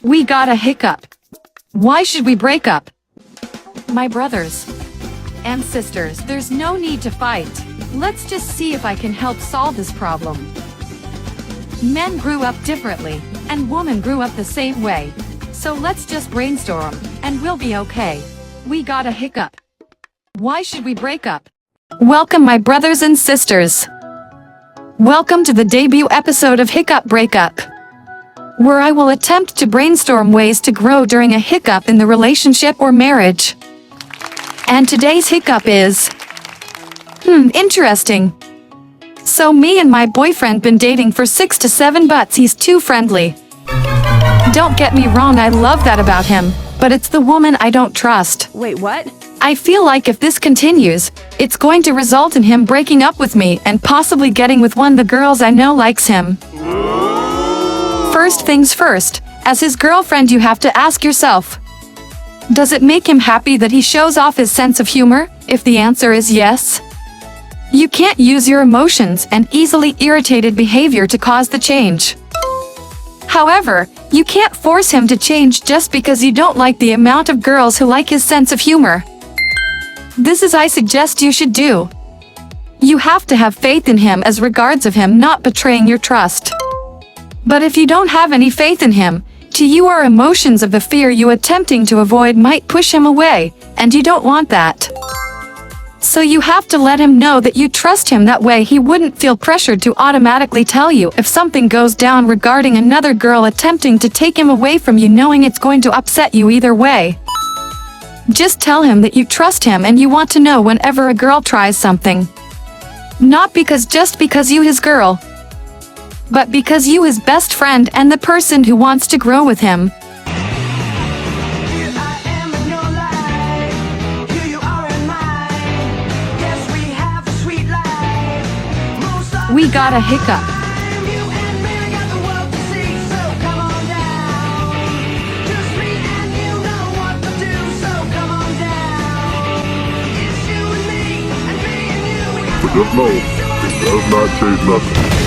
We got a hiccup. Why should we break up? My brothers and sisters, there's no need to fight. Let's just see if I can help solve this problem. Men grew up differently, and women grew up the same way. So let's just brainstorm, and we'll be okay. We got a hiccup. Why should we break up? Welcome, my brothers and sisters. Welcome to the debut episode of Hiccup Breakup, where I will attempt to brainstorm ways to grow during a hiccup in the relationship or marriage. And today's hiccup is... interesting. So me and my boyfriend been dating for 6 to 7 months. He's too friendly. Don't get me wrong, I love that about him, but it's the woman I don't trust. Wait, what? I feel like if this continues, it's going to result in him breaking up with me and possibly getting with one of the girls I know likes him. First things first, as his girlfriend you have to ask yourself, does it make him happy that he shows off his sense of humor? If the answer is yes, you can't use your emotions and easily irritated behavior to cause the change. However, you can't force him to change just because you don't like the amount of girls who like his sense of humor. This is I suggest you should do. You have to have faith in him as regards of him not betraying your trust. But if you don't have any faith in him, to you our emotions of the fear you attempting to avoid might push him away, and you don't want that. So you have to let him know that you trust him, that way he wouldn't feel pressured to automatically tell you if something goes down regarding another girl attempting to take him away from you, knowing it's going to upset you either way. Just tell him that you trust him and you want to know whenever a girl tries something. Not just because you his girl, but because you his best friend and the person who wants to grow with him. We got a hiccup. But just know, it does not change nothing.